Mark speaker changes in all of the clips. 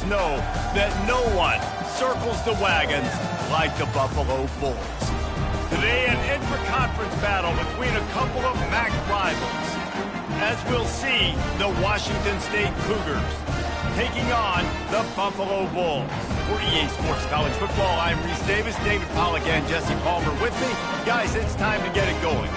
Speaker 1: know that no one circles the wagons like the Buffalo Bulls. Today, an intra-conference battle between a couple of MAC rivals. As we'll see, the Washington State Cougars taking on the Buffalo Bulls. For EA Sports College Football, I'm Reese Davis, David Pollack, and Jesse Palmer with me. Guys, it's time to get it going.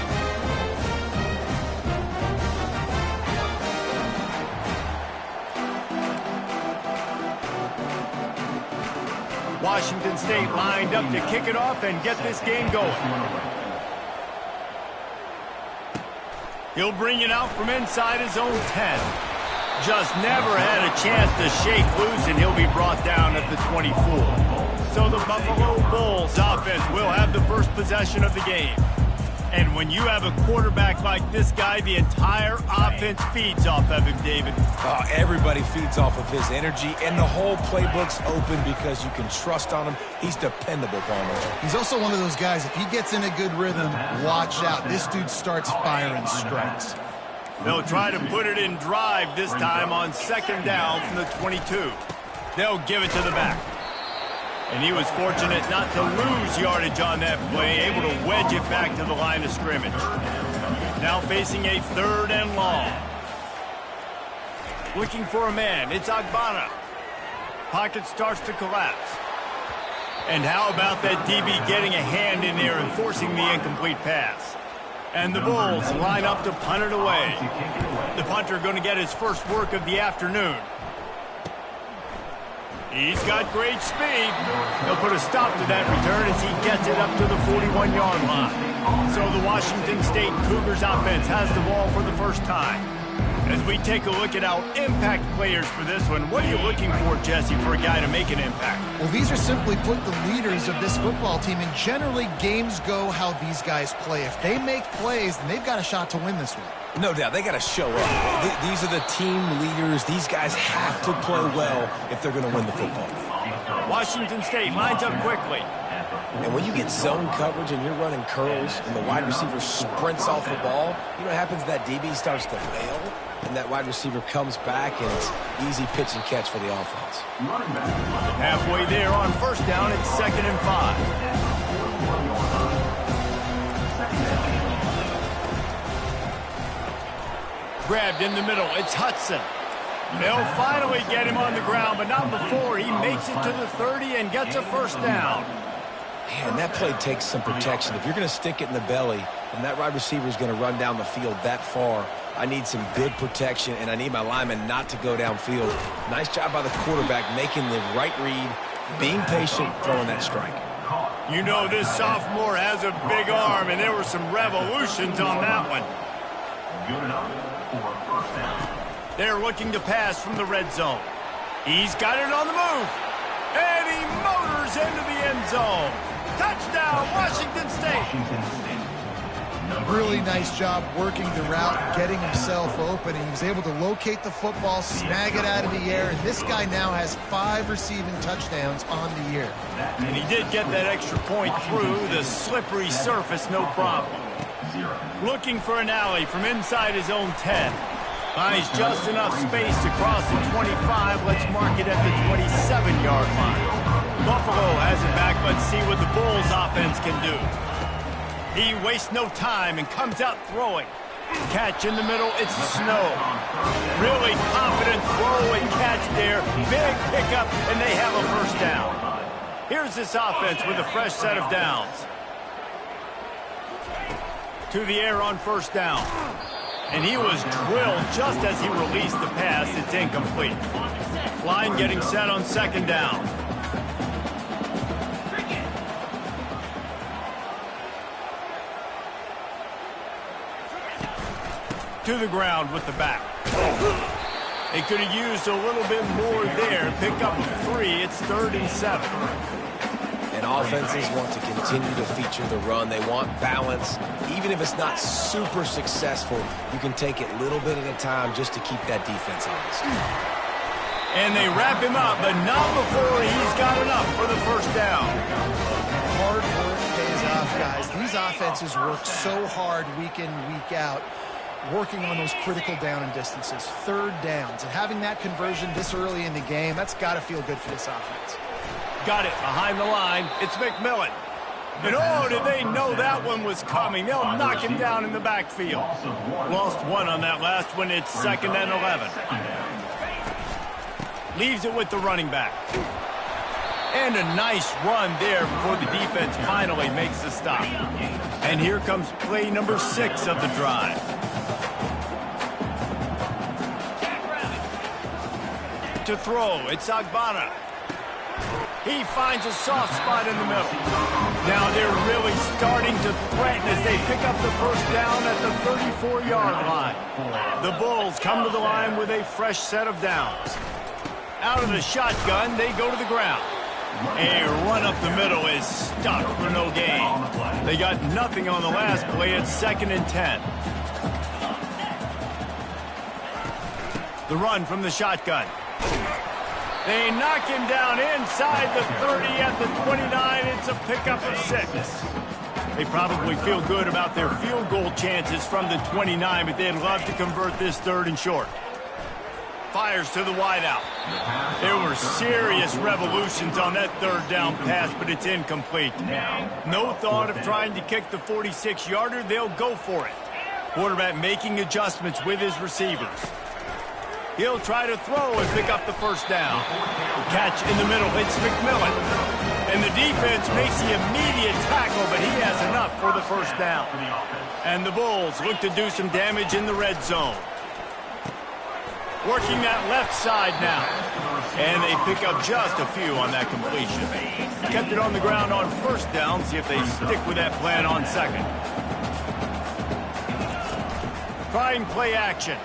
Speaker 1: Washington State lined up to kick it off and get this game going. He'll bring it out from inside his own 10. Just never had a chance to shake loose, and he'll be brought down at the 24. So the Buffalo Bulls offense will have the first possession of the game. And when you have a quarterback like this guy, the entire offense feeds off of him, David.
Speaker 2: Everybody feeds off of his energy, and the whole playbook's open because you can trust on him. He's dependable, Palmer.
Speaker 3: He's also one of those guys, if he gets in a good rhythm, watch out. This dude starts firing strikes.
Speaker 1: They'll try to put it in drive this time on second down from the 22. They'll give it to the back. And he was fortunate not to lose yardage on that play, able to wedge it back to the line of scrimmage. Now facing a third and long. Looking for a man, it's Agbana. Pocket starts to collapse. And how about that DB getting a hand in there and forcing the incomplete pass? And the Bulls line up to punt it away. The punter going to get his first work of the afternoon. He's got great speed. He'll put a stop to that return as he gets it up to the 41-yard line. So the Washington State Cougars offense has the ball for the first time. As we take a look at our impact players for this one, what are you looking for, Jesse, for a guy to make an impact?
Speaker 3: Well, these are simply put the leaders of this football team, and generally games go how these guys play. If they make plays, then they've got a shot to win this one.
Speaker 2: No doubt. They got to show up. These are the team leaders. These guys have to play well if they're going to win the football game.
Speaker 1: Washington State lines up quickly.
Speaker 2: And when you get zone coverage and you're running curls and the wide receiver sprints off the ball, you know what happens? That DB starts to fail, and that wide receiver comes back, and it's easy pitch and catch for the offense.
Speaker 1: Halfway there on first down, it's 2nd and 5. Grabbed in the middle, it's Hudson. They'll finally get him on the ground, but not before he makes it to the 30 and gets a first down.
Speaker 2: Man, that play takes some protection. If you're going to stick it in the belly and that wide receiver is going to run down the field that far, I need some big protection, and I need my lineman not to go downfield. Nice job by the quarterback making the right read, being patient, throwing that strike.
Speaker 1: You know this sophomore has a big arm, and there were some revolutions on that one. They're looking to pass from the red zone. He's got it on the move, and he motors into the end zone. Touchdown, Washington State.
Speaker 3: Really nice job working the route, getting himself open. He was able to locate the football, snag it out of the air, and this guy now has 5 receiving touchdowns on the year.
Speaker 1: And he did get that extra point through the slippery surface, no problem. Looking for an alley from inside his own 10. Finds just enough space to cross the 25. Let's mark it at the 27-yard line. Buffalo has it back. Let's see what the Bulls offense can do. He wastes no time and comes out throwing. Catch in the middle, it's Snow. Really confident throw and catch there. Big pickup, and they have a first down. Here's this offense with a fresh set of downs. To the air on first down. And he was drilled just as he released the pass. It's incomplete. Line getting set on second down. To the ground with the back. They could have used a little bit more there. Pick up 3. It's 3rd and 7.
Speaker 2: And offenses want to continue to feature the run. They want balance. Even if it's not super successful, you can take it a little bit at a time just to keep that defense honest.
Speaker 1: And they wrap him up, but not before he's got enough for the first down.
Speaker 3: Hard work pays off, guys. These offenses work so hard week in, week out. working on those critical down and distances, third downs, and having that conversion this early in the game, that's got to feel good for this offense.
Speaker 1: Got it behind the line. It's McMillan. And oh, did they know that one was coming. They'll knock him down in the backfield. Lost one on that last one. It's 2nd and 11. Leaves it with the running back. And a nice run there before the defense finally makes the stop. And here comes play number 6 of the drive. To throw, it's Agbana. He finds a soft spot in the middle. Now they're really starting to threaten as they pick up the first down at the 34-yard line. The Bulls come to the line with a fresh set of downs. Out of the shotgun, they go to the ground. A run up the middle is stuck for no gain. They got nothing on the last play. It's 2nd and 10. The run from the shotgun. They knock him down inside the 30 at the 29. It's a pickup of 6. They probably feel good about their field goal chances from the 29, but they'd love to convert this 3rd and short. Fires to the wideout. There were serious revolutions on that 3rd down pass, but it's incomplete. No thought of trying to kick the 46-yarder. They'll go for it. Quarterback making adjustments with his receivers. He'll try to throw and pick up the first down. Catch in the middle. It's McMillan. And the defense makes the immediate tackle, but he has enough for the first down. And the Bulls look to do some damage in the red zone. Working that left side now. And they pick up just a few on that completion. Kept it on the ground on first down. See if they stick with that plan on 2nd. Trying play action.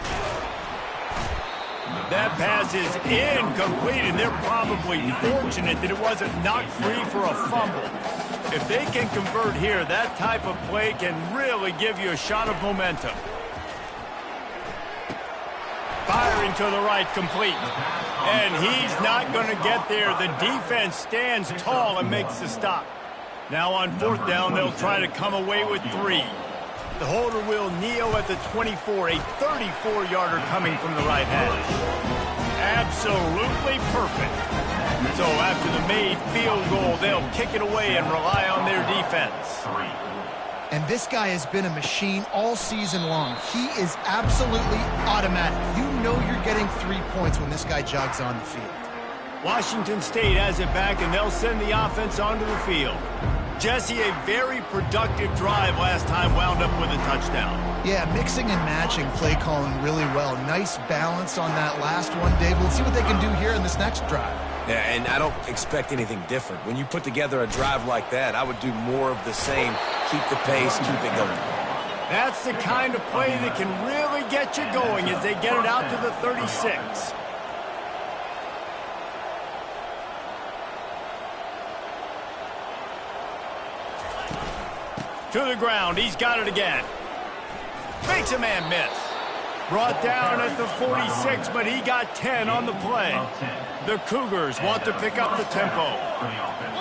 Speaker 1: That pass is incomplete, and they're probably fortunate that it wasn't knocked free for a fumble. If they can convert here, that type of play can really give you a shot of momentum. Firing to the right, complete. And he's not going to get there. The defense stands tall and makes the stop. Now on 4th down, they'll try to come away with 3. The holder will kneel at the 24, a 34-yarder coming from the right hash. Absolutely perfect. So after the made field goal, they'll kick it away and rely on their defense.
Speaker 3: And this guy has been a machine all season long. He is absolutely automatic. You know you're getting 3 points when this guy jogs on the field.
Speaker 1: Washington State has it back, and they'll send the offense onto the field. Jesse, a very productive drive last time, wound up with a touchdown.
Speaker 3: Yeah, mixing and matching play calling really well. Nice balance on that last one, Dave. Let's see what they can do here in this next drive.
Speaker 2: Yeah, and I don't expect anything different. When you put together a drive like that, I would do more of the same. Keep the pace, keep it going.
Speaker 1: That's the kind of play that can really get you going as they get it out to the 36. To the ground, he's got it again. Makes a man miss. Brought down at the 46, but he got 10 on the play. The Cougars want to pick up the tempo.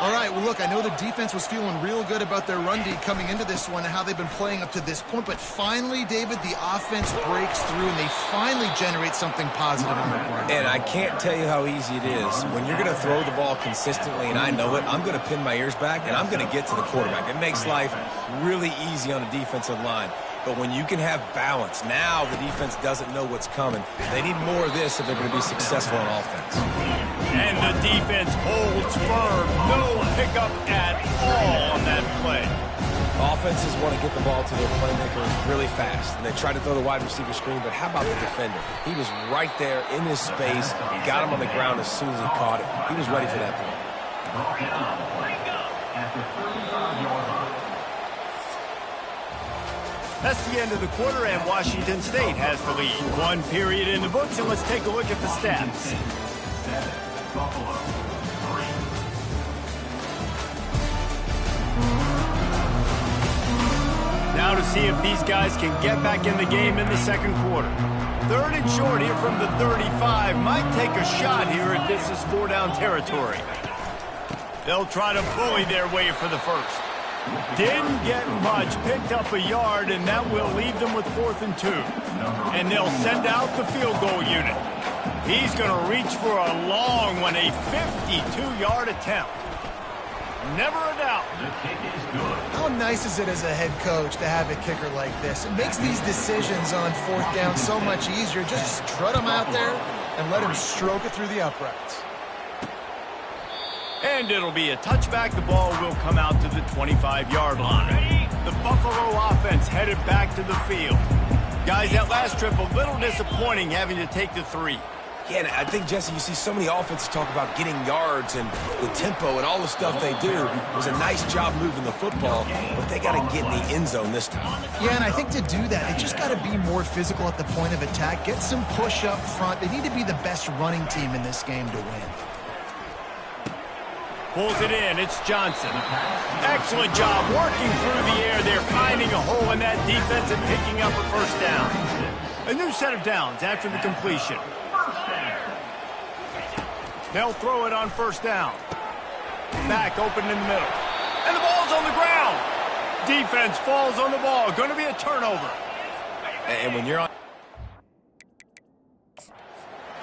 Speaker 3: All right, well, look, I know the defense was feeling real good about their run D coming into this one and how they've been playing up to this point, but finally, David, the offense breaks through and they finally generate something positive on the run.
Speaker 2: And I can't tell you how easy it is. When you're going to throw the ball consistently, and I know it, I'm going to pin my ears back, and I'm going to get to the quarterback. It makes life really easy on the defensive line. But when you can have balance, now the defense doesn't know what's coming. They need more of this if they're going to be successful on offense.
Speaker 1: And the defense holds firm. No pickup at all on that play.
Speaker 2: Offenses want to get the ball to their playmakers really fast. And they try to throw the wide receiver screen, but how about the defender? He was right there in his space. He got him on the ground as soon as he caught it. He was ready for that play.
Speaker 1: That's the end of the quarter, and Washington State has the lead. 1 period in the books, and let's take a look at the stats. Now to see if these guys can get back in the game in the second quarter. 3rd and short here from the 35. Might take a shot here if this is 4-down territory. They'll try to bully their way for the first. Didn't get much, picked up a yard, and that will leave them with 4th and 2. And they'll send out the field goal unit. He's going to reach for a long one, a 52-yard attempt. Never a doubt.
Speaker 4: The kick is good.
Speaker 3: How nice is it as a head coach to have a kicker like this? It makes these decisions on 4th down so much easier. Just strut him out there and let him stroke it through the uprights.
Speaker 1: And it'll be a touchback. The ball will come out to the 25-yard line. The Buffalo offense headed back to the field. Guys, that last trip a little disappointing having to take the 3.
Speaker 2: Yeah, and I think, Jesse, you see so many offenses talk about getting yards and the tempo and all the stuff they do. It was a nice job moving the football, but they got to get in the end zone this time.
Speaker 3: Yeah, and I think to do that, they just got to be more physical at the point of attack, get some push up front. They need to be the best running team in this game to win.
Speaker 1: Pulls it in. It's Johnson. Excellent job working through the air there, finding a hole in that defense and picking up a 1st down. A new set of downs after the completion. They'll throw it on 1st down. Back open in the middle. And the ball's on the ground. Defense falls on the ball. Going to be a turnover.
Speaker 2: And when you're on...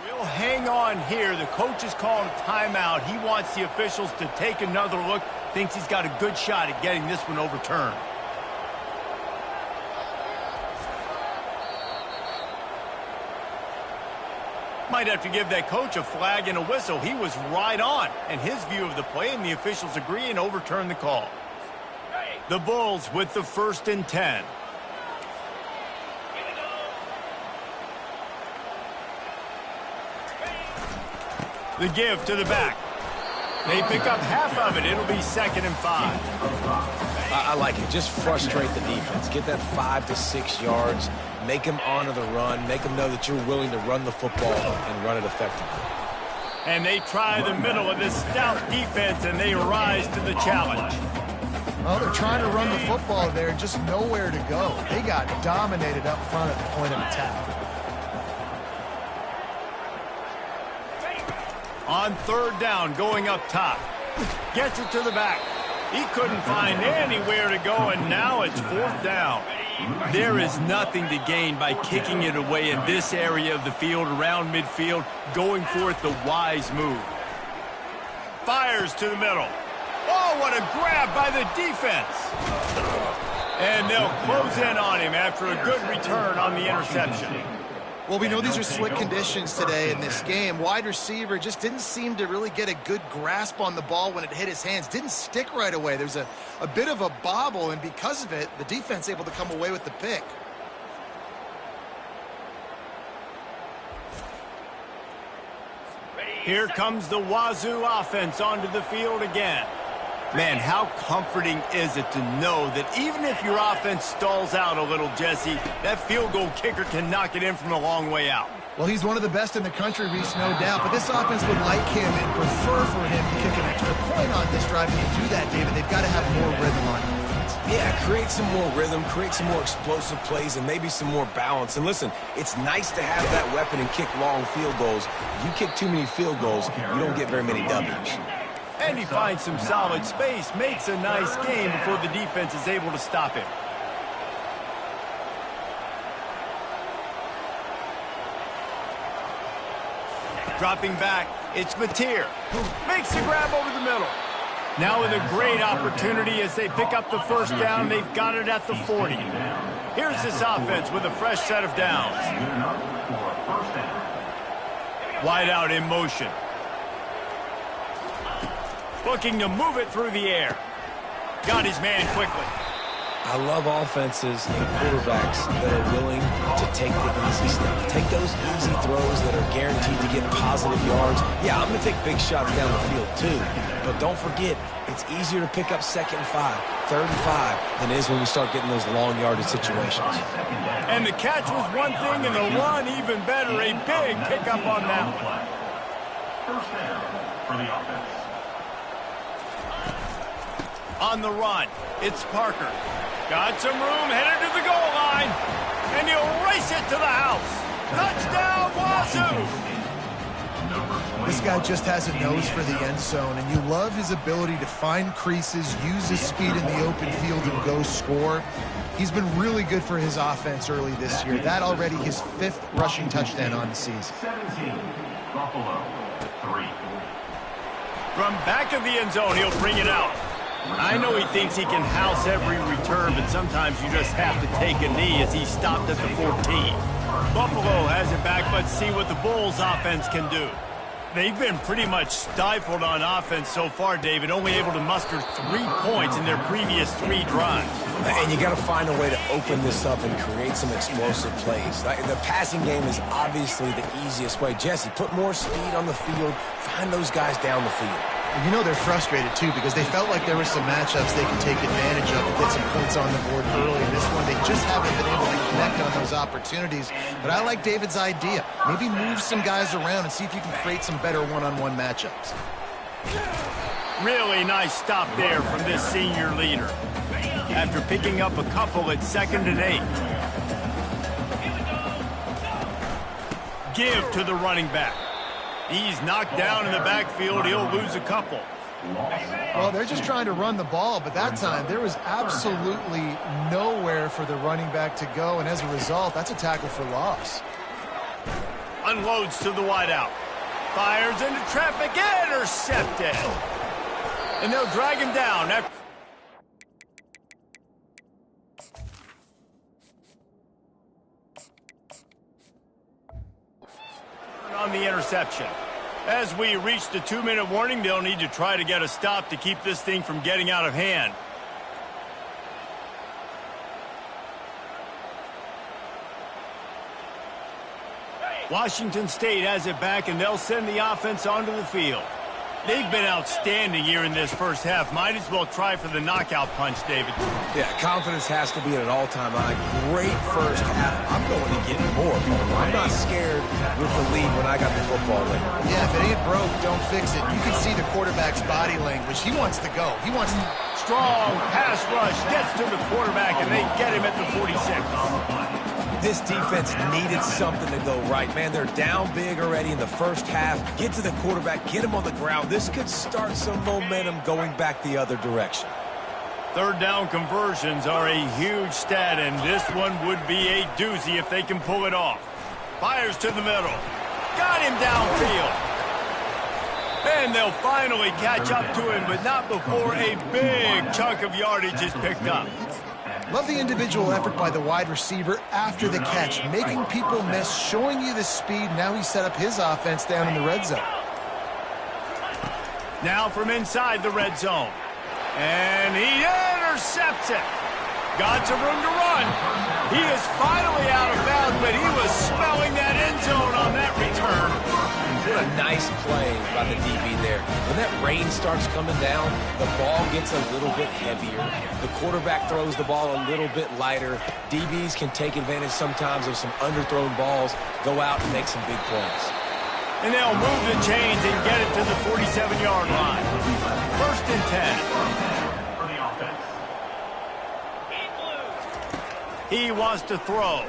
Speaker 1: We'll hang on here. The coach has called a timeout. He wants the officials to take another look. Thinks he's got a good shot at getting this one overturned. Might have to give that coach a flag and a whistle. He was right on, and his view of the play, and the officials agree and overturn the call. The Bulls with the 1st and 10. The give to the back. They pick up half of it. It'll be 2nd and 5.
Speaker 2: I like it. Just frustrate the defense. Get that 5 to 6 yards. Make them honor the run. Make them know that you're willing to run the football and run it effectively.
Speaker 1: And they try the middle of this stout defense, and they rise to the challenge.
Speaker 3: Well, they're trying to run the football there, just nowhere to go. They got dominated up front at the point of attack.
Speaker 1: On 3rd down, going up top. Gets it to the back. He couldn't find anywhere to go, and now it's 4th down. There is nothing to gain by kicking it away in this area of the field, around midfield, going for it the wise move. Fires to the middle. Oh, what a grab by the defense. And they'll close in on him after a good return on the interception.
Speaker 3: Well, we know these are slick conditions today in this game. Wide receiver just didn't seem to really get a good grasp on the ball when it hit his hands. Didn't stick right away. There's a bit of a bobble, and because of it, the defense able to come away with the pick.
Speaker 1: Here comes the Wazoo offense onto the field again. Man, how comforting is it to know that even if your offense stalls out a little, Jesse, that field goal kicker can knock it in from a long way out.
Speaker 3: Well, he's one of the best in the country, Reese, no doubt. But this offense would like him and prefer for him to kick an extra point on this drive. And to do that, David, they've got to have more rhythm on defense.
Speaker 2: Yeah, create some more rhythm, create some more explosive plays, and maybe some more balance. And listen, it's nice to have that weapon and kick long field goals. If you kick too many field goals, you don't get very many W's.
Speaker 1: And he finds some solid space, makes a nice game before the defense is able to stop him. Dropping back, it's Mateer, who makes the grab over the middle. Now with a great opportunity as they pick up the 1st down, they've got it at the 40. Here's this offense with a fresh set of downs. Wide out in motion. Looking to move it through the air. Got his man quickly.
Speaker 2: I love offenses and quarterbacks that are willing to take the easy stuff. Take those easy throws that are guaranteed to get positive yards. Yeah, I'm going to take big shots down the field too. But don't forget, it's easier to pick up 2nd and 5, 3rd and 5 than it is when we start getting those long yardage situations.
Speaker 1: And the catch was one thing, and the run even better. A big pickup on that one.
Speaker 4: 1st down for the offense.
Speaker 1: On the run, it's Parker. Got some room, headed to the goal line, and he'll race it to the house. Touchdown, Wazoo!
Speaker 3: This guy just has a nose for the end zone, and you love his ability to find creases, use his speed in the open field, and go score. He's been really good for his offense early this year. That already his 5th rushing touchdown on the season.
Speaker 4: 17, Buffalo, 3.
Speaker 1: From back of the end zone, he'll bring it out. I know he thinks he can house every return, but sometimes you just have to take a knee as he stopped at the 14. Buffalo has it back. Let's see what the Bulls offense can do. They've been pretty much stifled on offense so far, David, only able to muster 3 points in their previous 3 drives.
Speaker 2: And you got to find a way to open this up and create some explosive plays. The passing game is obviously the easiest way. Jesse, put more speed on the field, find those guys down the field.
Speaker 3: And you know they're frustrated, too, because they felt like there were some matchups they could take advantage of and get some points on the board early. In this one, they just haven't been able to connect on those opportunities. But I like David's idea. Maybe move some guys around and see if you can create some better one-on-one matchups.
Speaker 1: Really nice stop there from this senior leader. After picking up a couple at 2nd and 8. Give to the running back. He's knocked down in the backfield. He'll lose a couple.
Speaker 3: Well, they're just trying to run the ball, but that time there was absolutely nowhere for the running back to go, and as a result, that's a tackle for loss.
Speaker 1: Unloads to the wideout. Fires into traffic. Intercepted. And they'll drag him down. On the interception. As we reach the 2-minute warning, they'll need to try to get a stop to keep this thing from getting out of hand. Washington State has it back, and they'll send the offense onto the field. They've been outstanding here in this first half. Might as well try for the knockout punch, David.
Speaker 2: Yeah, confidence has to be at an all-time high. Great first half. I'm going to get more. I'm not scared with the lead when I got the football late.
Speaker 3: Yeah, if it ain't broke, don't fix it. You can see the quarterback's body language. He wants to go. He wants to...
Speaker 1: Strong pass rush gets to the quarterback, and they get him at the 46.
Speaker 2: This defense needed something to go right. Man, they're down big already in the first half. Get to the quarterback, get him on the ground. This could start some momentum going back the other direction.
Speaker 1: 3rd down conversions are a huge stat, and this one would be a doozy if they can pull it off. Fires to the middle. Got him downfield. And they'll finally catch up to him, but not before a big chunk of yardage is picked up.
Speaker 3: Love the individual effort by the wide receiver after the catch, making people miss, showing you the speed. Now he set up his offense down in the red zone.
Speaker 1: Now from inside the red zone. And he intercepts it. Got some room to run. He is finally out of bounds, but he was smelling that end zone on that return.
Speaker 2: What a nice play by the DB there. When that rain starts coming down, the ball gets a little bit heavier. The quarterback throws the ball a little bit lighter. DBs can take advantage sometimes of some underthrown balls, go out and make some big plays.
Speaker 1: And they'll move the chains and get it to the 47-yard line. 1st and 10.
Speaker 4: For the offense.
Speaker 1: He wants to throw.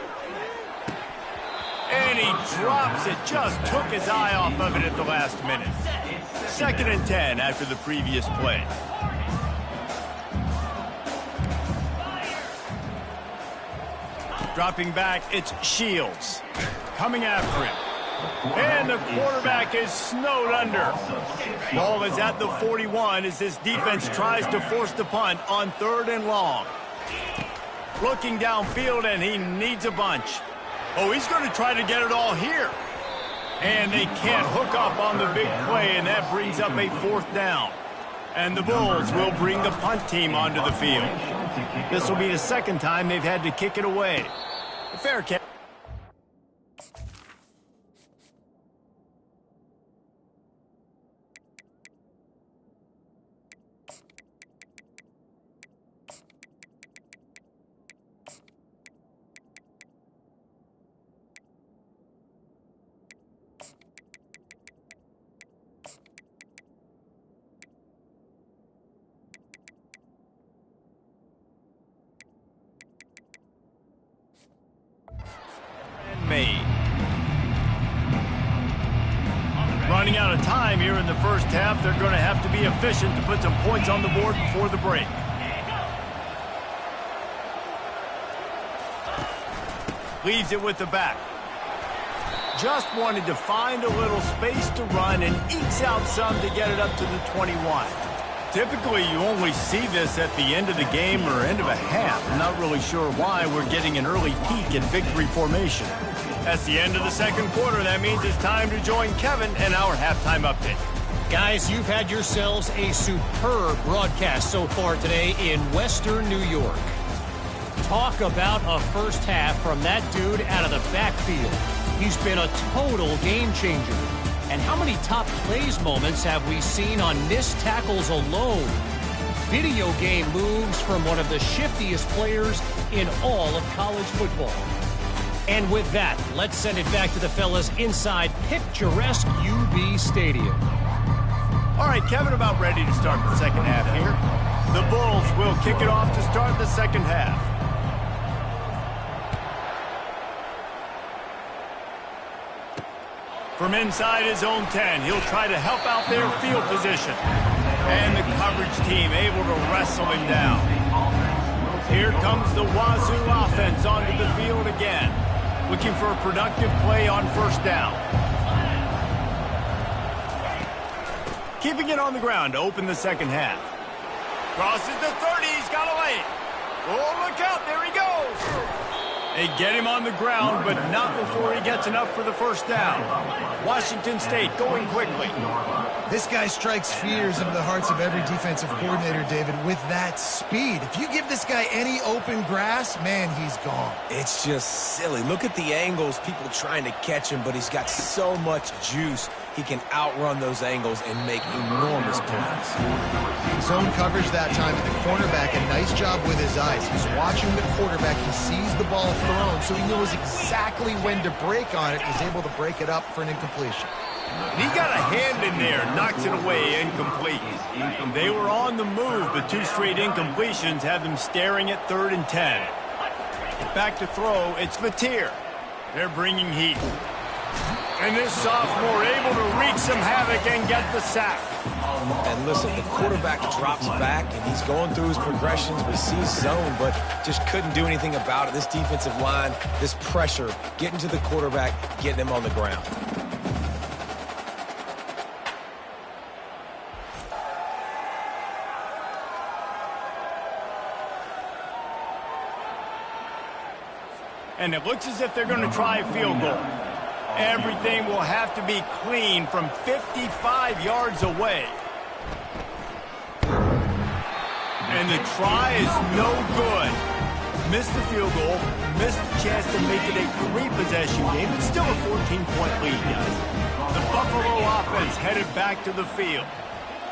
Speaker 1: And he drops it. Just took his eye off of it at the last minute. 2nd and 10 after the previous play. Dropping back, it's Shields. Coming after him. And the quarterback is snowed under. Ball is at the 41 as this defense tries to force the punt on 3rd and long. Looking downfield, and he needs a bunch. Oh, he's going to try to get it all here. And they can't hook up on the big play, and that brings up a 4th down. And the Bulls will bring the punt team onto the field. This will be the 2nd time they've had to kick it away. A fair catch. time here in the first half. They're going to have to be efficient to put some points on the board before the break. Leaves it with the back. Just wanted to find a little space to run and ekes out some to get it up to the 21. Typically, you only see this at the end of the game or end of a half. I'm not really sure why we're getting an early peek at victory formation. That's the end of the second quarter. That means it's time to join Kevin and our halftime update.
Speaker 5: Guys, you've had yourselves a superb broadcast so far today in Western New York. Talk about a first half from that dude out of the backfield. He's been a total game changer. And how many top plays moments have we seen on missed tackles alone? Video game moves from one of the shiftiest players in all of college football. And with that, let's send it back to the fellas inside picturesque UB Stadium.
Speaker 1: All right, Kevin, about ready to start the second half here. The Bulls will kick it off to start the second half. From inside his own 10, he'll try to help out their field position. And the coverage team able to wrestle him down. Here comes the Wazoo offense onto the field again. Looking for a productive play on first down. Keeping it on the ground to open the second half. Crosses the 30, he's got a lane. Oh, look out, there he goes. They get him on the ground, but not before he gets enough for the first down. Washington State going quickly.
Speaker 3: This guy strikes fears into the hearts of every defensive coordinator, David, with that speed. If you give this guy any open grass, man, he's gone.
Speaker 2: It's just silly. Look at the angles, people trying to catch him, but he's got so much juice. He can outrun those angles and make enormous plays.
Speaker 3: Zone coverage that time, and the cornerback, a nice job with his eyes. He's watching the quarterback. He sees the ball thrown, so he knows exactly when to break on it. He's able to break it up for an incompletion.
Speaker 1: He got a hand in there, knocks it away, incomplete. They were on the move, but two straight incompletions have them staring at 3rd and 10. Back to throw, it's Mateer. They're bringing heat. And this sophomore able to wreak some havoc and get the sack.
Speaker 2: And listen, the quarterback drops back, and he's going through his progressions. We see zone, but just couldn't do anything about it. This defensive line, this pressure, getting to the quarterback, getting him on the ground.
Speaker 1: And it looks as if they're going to try a field goal. Everything will have to be clean from 55 yards away. And the try is no good. Missed the field goal, missed the chance to make it a 3-possession game. It's still a 14-point lead, guys. The Buffalo offense headed back to the field.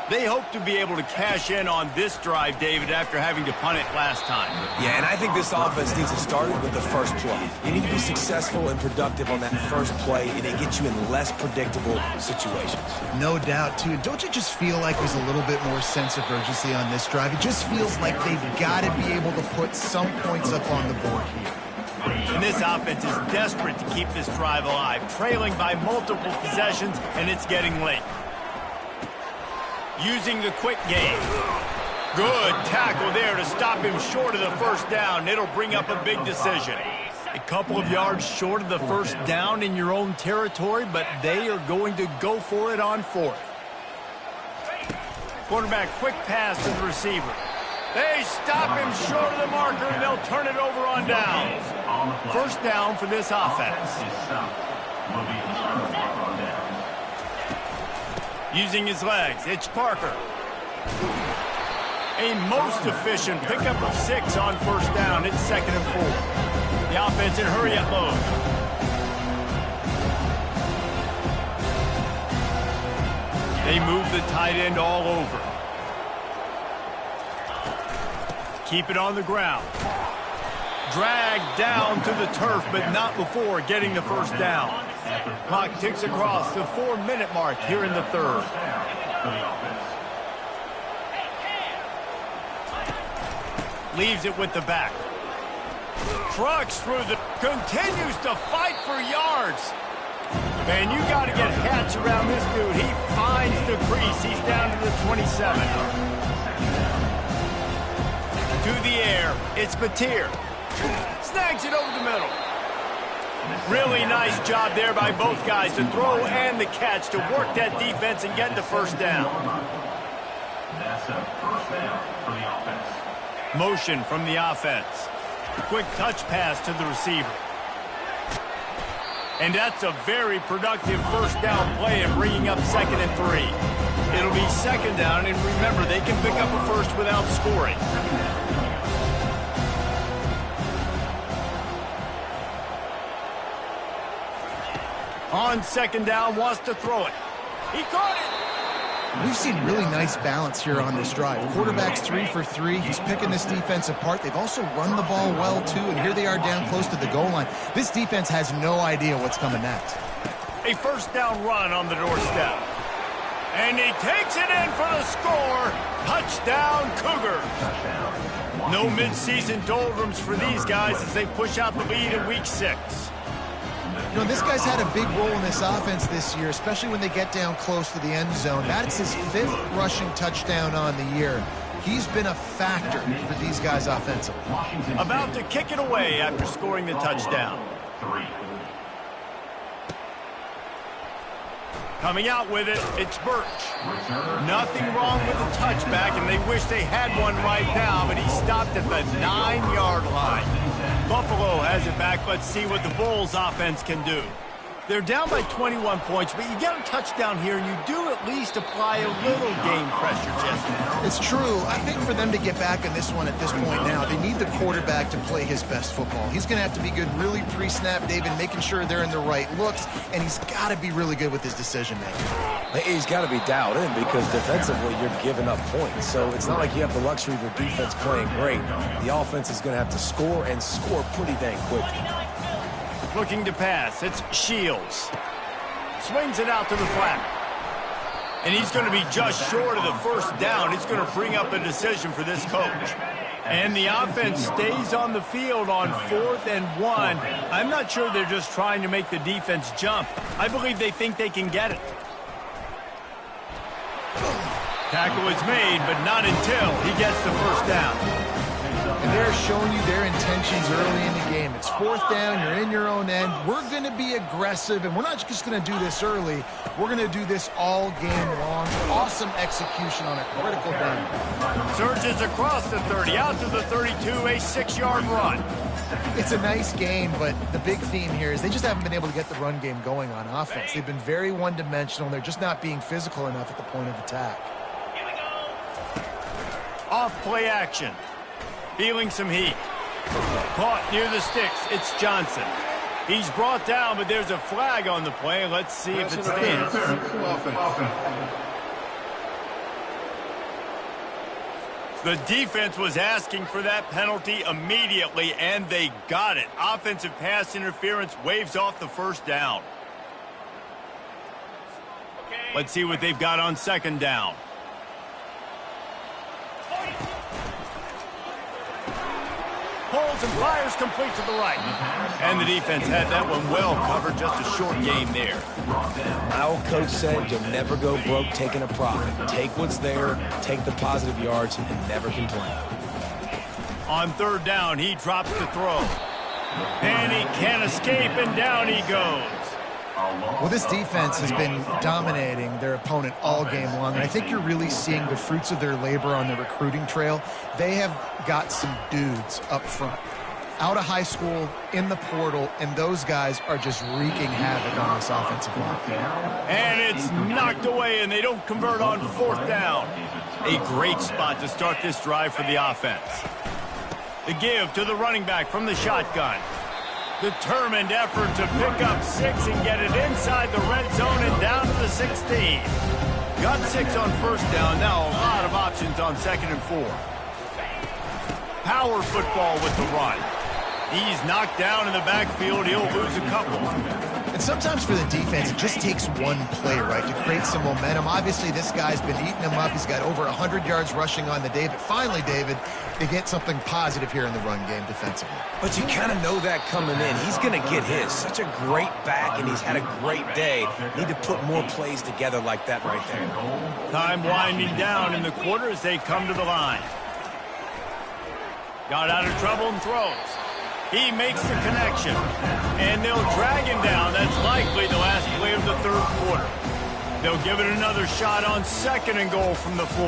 Speaker 1: They hope to be able to cash in on this drive, David, after having to punt it last time.
Speaker 2: Yeah, and I think this offense needs to start with the first play. You need to be successful and productive on that first play, and it gets you in less predictable situations.
Speaker 3: No doubt, too. Don't you just feel like there's a little bit more sense of urgency on this drive? It just feels like they've got to be able to put some points up on the board here.
Speaker 1: And this offense is desperate to keep this drive alive, trailing by multiple possessions, and it's getting late. Using the quick game. Good tackle there to stop him short of the first down. It'll bring up a big decision. A couple of yards short of the first down in your own territory, but they are going to go for it on 4th. Quarterback, quick pass to the receiver. They stop him short of the marker, and they'll turn it over on downs. First down for this offense. Using his legs, it's Parker. A most efficient pickup of 6 on first down. It's 2nd and 4. The offense in hurry-up mode. They move the tight end all over. Keep it on the ground. Dragged down to the turf, but not before getting the first down. Clock ticks across the 4-minute mark here in the 3rd. Leaves it with the back. Trucks through the... Continues to fight for yards. Man, you got to get hats around this dude. He finds the crease. He's down to the 27. To the air. It's Batir. Snags it over the middle. Really nice job there by both guys to throw and the catch to work that defense and get the first down.
Speaker 4: That's a first down for the offense.
Speaker 1: Motion from the offense. Quick touch pass to the receiver. And that's a very productive first down play and bringing up 2nd and 3. It'll be 2nd down, and remember, they can pick up a first without scoring. On 2nd down, wants to throw it. He caught it.
Speaker 3: We've seen really nice balance here on this drive. Quarterback's 3 for 3. He's picking this defense apart. They've also run the ball well, too, and here they are down close to the goal line. This defense has no idea what's coming next.
Speaker 1: A first down run on the doorstep. And he takes it in for the score. Touchdown, Cougars. No midseason doldrums for these guys as they push out the lead in Week 6.
Speaker 3: You know, this guy's had a big role in this offense this year, especially when they get down close to the end zone. That's his 5th rushing touchdown on the year. He's been a factor for these guys offensively.
Speaker 1: About to kick it away after scoring the touchdown. Coming out with it, it's Birch. Nothing wrong with the touchback, and they wish they had one right now, but he stopped at the 9-yard line. Buffalo has it back. Let's see what the Bulls offense can do. They're down by 21 points, but you get a touchdown here, and you do at least apply a little game pressure, Jesse.
Speaker 3: It's true. I think for them to get back in this one at this point now, they need the quarterback to play his best football. He's going to have to be good really pre-snap, David, making sure they're in the right looks, and he's got to be really good with his decision-making.
Speaker 2: He's got to be dialed in because defensively you're giving up points. So it's not like you have the luxury of your defense playing great. The offense is going to have to score and score pretty dang quickly.
Speaker 1: Looking to pass, it's Shields. Swings it out to the flat. And he's going to be just short of the first down. It's going to bring up a decision for this coach. And the offense stays on the field on 4th and 1. I'm not sure they're just trying to make the defense jump. I believe they think they can get it. Tackle is made, but not until he gets the first down.
Speaker 3: And they're showing you their intentions early in the game. It's 4th down, you're in your own end. We're going to be aggressive, and we're not just going to do this early. We're going to do this all game long. Awesome execution on a critical down.
Speaker 1: Surges across the 30, out to the 32, a 6-yard run.
Speaker 3: It's a nice game, but the big theme here is they just haven't been able to get the run game going on offense. They've been very one-dimensional, and they're just not being physical enough at the point of attack.
Speaker 1: Off play action. Feeling some heat. Caught near the sticks. It's Johnson. He's brought down, but there's a flag on the play. Let's see if it stands. The defense was asking for that penalty immediately, and they got it. Offensive pass interference waves off the first down. Let's see what they've got on 2nd down. Pulls and fires complete to the right. And the defense had that one well covered. Just a short game there.
Speaker 2: My old coach said you'll never go broke taking a profit. Take what's there, take the positive yards, and never complain.
Speaker 1: On 3rd down, he drops the throw. And he can't escape, and down he goes.
Speaker 3: Well, this defense has been dominating their opponent all game long, and I think you're really seeing the fruits of their labor on the recruiting trail. They have got some dudes up front, out of high school, in the portal, and those guys are just wreaking havoc on this offensive line.
Speaker 1: And it's knocked away, and they don't convert on 4th down. A great spot to start this drive for the offense. The give to the running back from the shotgun. Determined effort to pick up 6 and get it inside the red zone and down to the 16. Got 6 on 1st down. Now a lot of options on 2nd and 4. Power football with the run. He's knocked down in the backfield. He'll lose a couple.
Speaker 3: And sometimes for the defense, it just takes one play, right, to create some momentum. Obviously, this guy's been eating them up. He's got over 100 yards rushing on the day. But finally, David, they get something positive here in the run game defensively.
Speaker 2: But you kind of know that coming in. He's going to get his. Such a great back, and he's had a great day. Need to put more plays together like that right there.
Speaker 1: Time winding down in the quarter as they come to the line. Got out of trouble and throws. He makes the connection. And they'll drag him down. That's likely the last play of the third quarter. They'll give it another shot on 2nd and goal from the 4.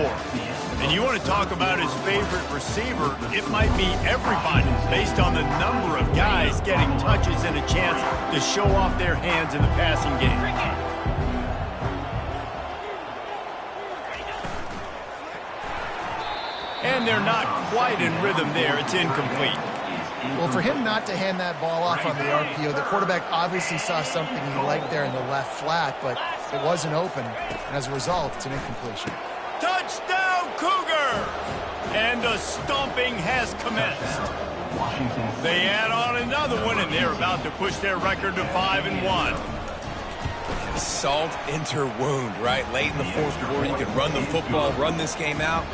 Speaker 1: And you want to talk about his favorite receiver, it might be everybody based on the number of guys getting touches and a chance to show off their hands in the passing game. And they're not quite in rhythm there. It's incomplete.
Speaker 3: Well, for him not to hand that ball off on the RPO, the quarterback obviously saw something he liked there in the left flat, but it wasn't open. And as a result, it's an incompletion.
Speaker 1: Touchdown, Cougar! And the stomping has commenced. They add on another one, and they're about to push their record to 5-1.
Speaker 2: Salt into wound, right? Late in the fourth quarter, you can run the football, run this game out.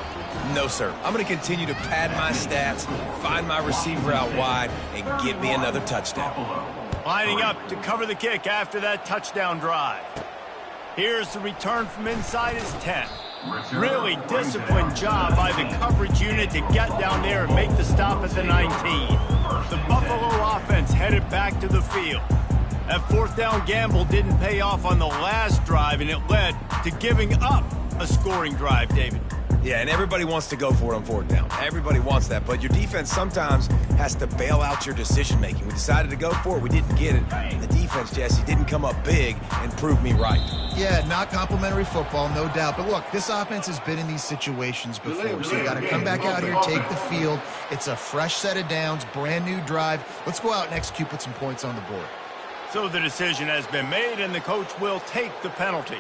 Speaker 2: No, sir. I'm going to continue to pad my stats, find my receiver out wide, and get me another touchdown.
Speaker 1: Lining up to cover the kick after that touchdown drive. Here's the return from inside his 10. Really disciplined job by the coverage unit to get down there and make the stop at the 19. The Buffalo offense headed back to the field. That 4th down gamble didn't pay off on the last drive, and it led to giving up a scoring drive, David.
Speaker 2: Yeah, and everybody wants to go for it on 4th down. Everybody wants that, but your defense sometimes has to bail out your decision-making. We decided to go for it. We didn't get it. And the defense, Jesse, didn't come up big and prove me right.
Speaker 3: Yeah, not complimentary football, no doubt. But look, this offense has been in these situations before, so you got to come back out here, take the field. It's a fresh set of downs, brand new drive. Let's go out and execute, put some points on the board.
Speaker 1: So the decision has been made, and the coach will take the penalty.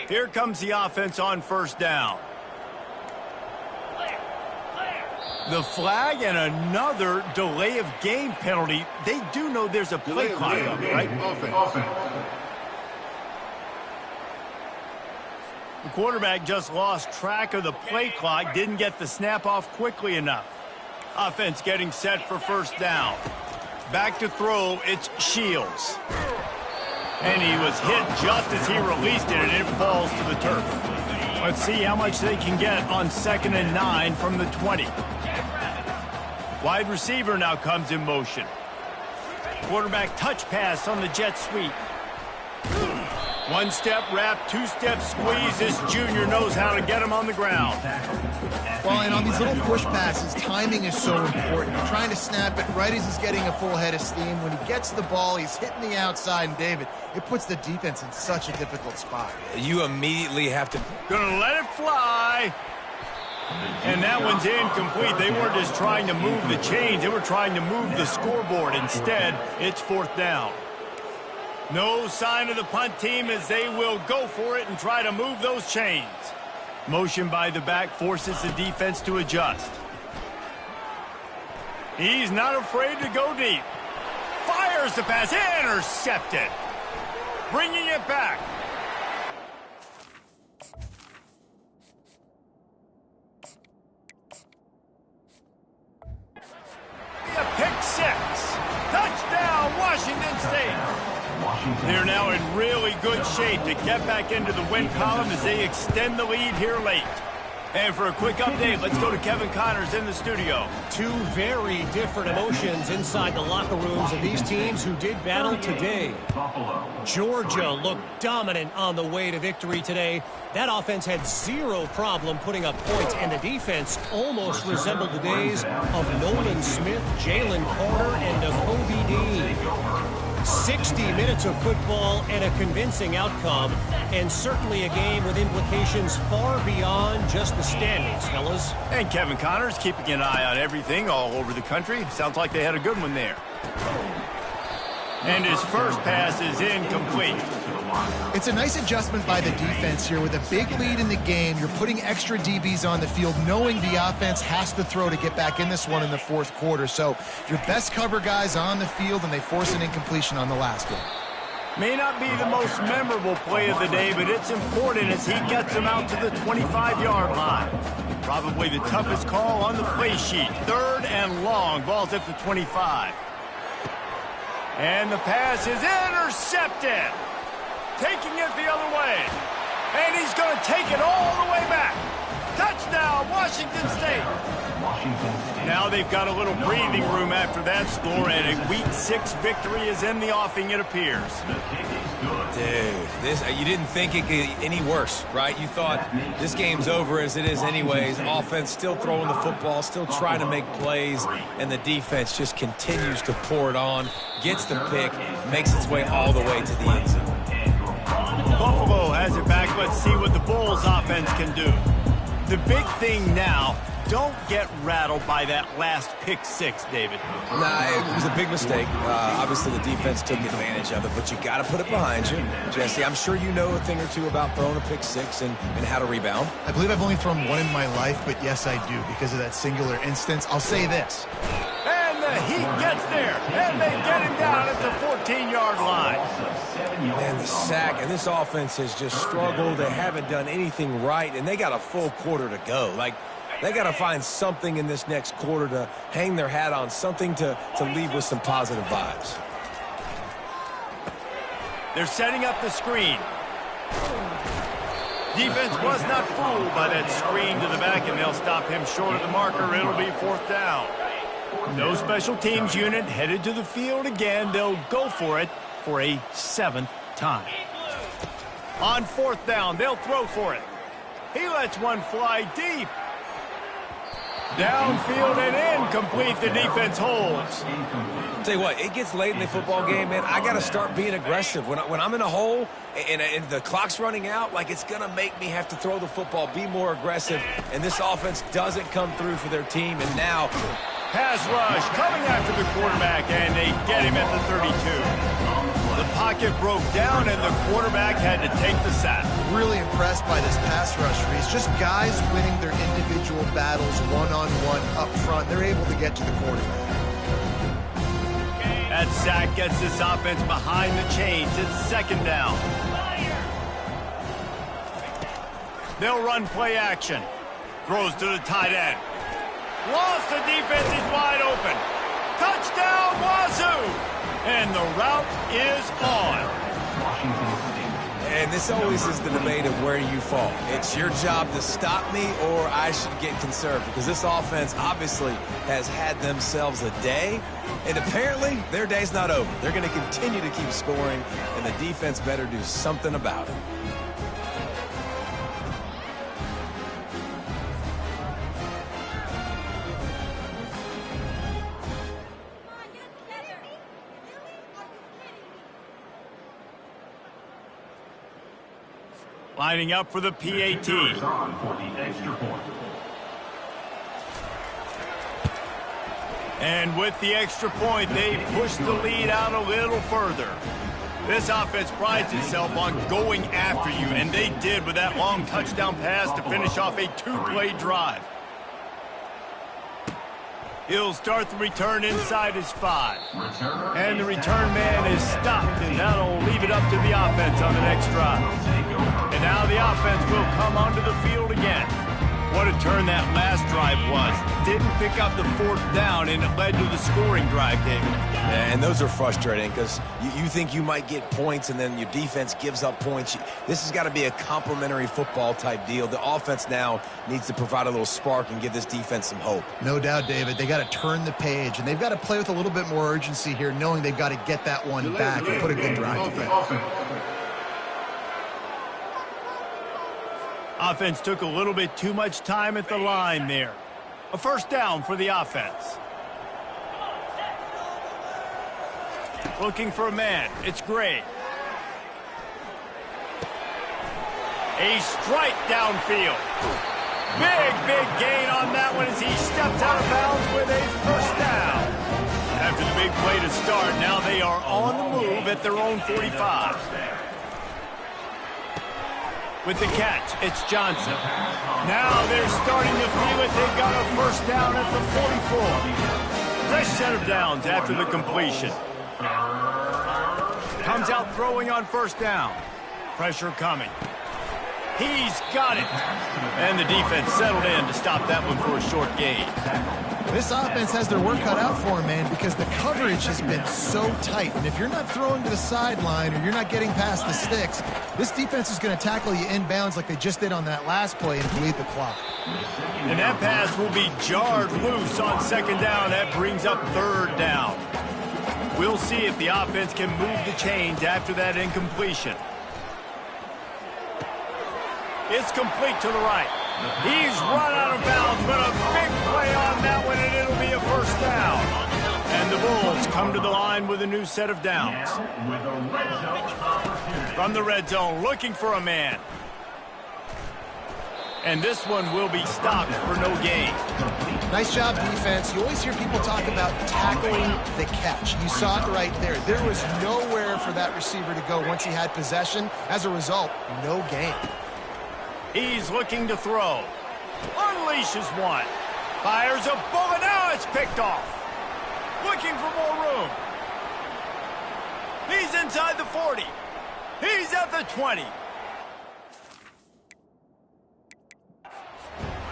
Speaker 1: Here comes the offense on 1st down. The flag and another delay of game penalty. They do know there's a play clock up, right? The quarterback just lost track of the play clock, didn't get the snap off quickly enough. Offense getting set for 1st down. Back to throw, it's Shields. And he was hit just as he released it, and it falls to the turf. Let's see how much they can get on 2nd and 9 from the 20. Wide receiver now comes in motion. Quarterback touch pass on the jet sweep. 1-step wrap, 2-step squeeze. This junior knows how to get him on the ground.
Speaker 3: Well, and on these little push passes, timing is so important. You're trying to snap it right as he's getting a full head of steam. When he gets the ball, he's hitting the outside, and David, it puts the defense in such a difficult spot.
Speaker 2: You immediately have to...
Speaker 1: Gonna let it fly. And that one's incomplete. They weren't just trying to move the chains. They were trying to move the scoreboard. Instead, it's 4th down. No sign of the punt team as they will go for it and try to move those chains. Motion by the back forces the defense to adjust. He's not afraid to go deep. Fires the pass. Intercepted. Bringing it back. A pick 6. Touchdown, Washington State. They're now in really good shape to get back into the win column as they extend the lead here late. And for a quick update, let's go to Kevin Connors in the studio.
Speaker 5: Two very different emotions inside the locker rooms of these teams who did battle today. Georgia looked dominant on the way to victory today. That offense had zero problem putting up points, and the defense almost resembled the days of Nolan Smith, Jalen Carter, and Kobe Dean. 60 minutes of football and a convincing outcome, and certainly a game with implications far beyond just the standings, fellas.
Speaker 1: And Kevin Connors keeping an eye on everything all over the country. Sounds like they had a good one there. And his first pass is incomplete.
Speaker 3: It's a nice adjustment by the defense here. With a big lead in the game, you're putting extra DBs on the field, knowing the offense has to throw to get back in this one in the fourth quarter. So your best cover guys on the field, and they force an incompletion on the last one.
Speaker 1: May not be the most memorable play of the day, but it's important as he gets them out to the 25-yard line. Probably the toughest call on the play sheet. 3rd and long. Ball's at the 25. And the pass is intercepted. Taking it the other way. And he's going to take it all the way back. Touchdown, Washington State. Now they've got a little breathing room after that score, and a Week 6 victory is in the offing, it appears.
Speaker 2: Dude, you didn't think it could get any worse, right? You thought this game's over as it is anyways. Offense still throwing the football, still trying to make plays, and the defense just continues to pour it on, gets the pick, makes its way all the way to the end zone.
Speaker 1: Buffalo has it back. Let's see what the Bulls offense can do. The big thing now, don't get rattled by that last pick 6, David.
Speaker 2: Nah, it was a big mistake. Obviously, the defense took advantage of it, but you got to put it behind you. Jesse, I'm sure you know a thing or two about throwing a pick 6 and how to rebound.
Speaker 3: I believe I've only thrown one in my life, but yes, I do, because of that singular instance. I'll say this.
Speaker 1: And the Heat gets there, and they get him down at the 14-yard line.
Speaker 2: Man, the sack, and this offense has just struggled. They haven't done anything right, and they got a full quarter to go. Like, they got to find something in this next quarter to hang their hat on, something to leave with some positive vibes.
Speaker 1: They're setting up the screen. Defense was not fooled by that screen to the back, and they'll stop him short of the marker. It'll be 4th down. No special teams unit headed to the field again. They'll go for it for a 7th time. On 4th down, they'll throw for it. He lets one fly deep. Downfield and incomplete. The defense holds.
Speaker 2: Tell you what, it gets late in the football game, man. I got to start being aggressive. When I'm in a hole and the clock's running out, like, it's going to make me have to throw the football, be more aggressive, and this offense doesn't come through for their team, and now
Speaker 1: pass rush coming after the quarterback, and they get him at the 32. The pocket broke down, and the quarterback had to take the sack.
Speaker 3: Really impressed by this pass rush, Reese. Just guys winning their individual battles one-on-one up front. They're able to get to the quarterback.
Speaker 1: That sack gets this offense behind the chains. It's 2nd down. They'll run play action. Throws to the tight end. Lost, the defense is wide open. Touchdown, Wazoo! And the route is on.
Speaker 2: And this always is the debate of where you fall. It's your job to stop me, or I should get conservative, because this offense obviously has had themselves a day, and apparently their day's not over. They're going to continue to keep scoring, and the defense better do something about it.
Speaker 1: Lining up for the PAT. And with the extra point, they push the lead out a little further. This offense prides itself on going after you, and they did with that long touchdown pass to finish off a 2-play drive. He'll start the return inside his 5. And the return man is stopped, and that'll leave it up to the offense on the next drive. And now the offense will come onto the field again. What a turn that last drive was. Didn't pick up the 4th down, and it led to the scoring drive, David.
Speaker 2: Yeah, and those are frustrating because you think you might get points, and then your defense gives up points. This has got to be a complementary football type deal. The offense now needs to provide a little spark and give this defense some hope.
Speaker 3: No doubt, David. They got to turn the page, and they've got to play with a little bit more urgency here, knowing they've got to get that one back and put a good drive together.
Speaker 1: Offense took a little bit too much time at the line there. A 1st down for the offense. Looking for a man. It's Gray. A strike downfield. Big gain on that one as he steps out of bounds with a 1st down. After the big play to start, now they are on the move at their own 45. With the catch, it's Johnson. Now they're starting to feel it. They've got a first down at the 44. Fresh set of downs after the completion. Comes out throwing on first down. Pressure coming. He's got it. And the defense settled in to stop that one for a short gain.
Speaker 3: This offense has their work cut out for them, man, because the coverage has been so tight. And if you're not throwing to the sideline or you're not getting past the sticks, this defense is going to tackle you inbounds like they just did on that last play and bleed the clock.
Speaker 1: And that pass will be jarred loose on second down. That brings up third down. We'll see if the offense can move the chains after that incompletion. It's complete to the right. He's run out of bounds, but a big play on that one, and it'll be a first down. And the Bulls come to the line with a new set of downs. From the red zone, looking for a man. And this one will be stopped for no gain.
Speaker 3: Nice job, defense. You always hear people talk about tackling the catch. You saw it right there. There was nowhere for that receiver to go once he had possession. As a result, no gain.
Speaker 1: He's looking to throw. Unleashes one. Fires a bullet. Now it's picked off. Looking for more room. He's inside the 40. He's at the 20.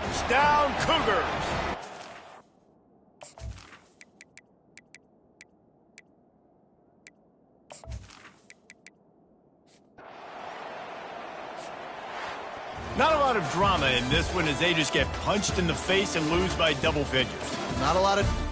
Speaker 1: It's down, Cougars. Not a lot of drama in this one as they just get punched in the face and lose by double figures.
Speaker 3: Not a lot of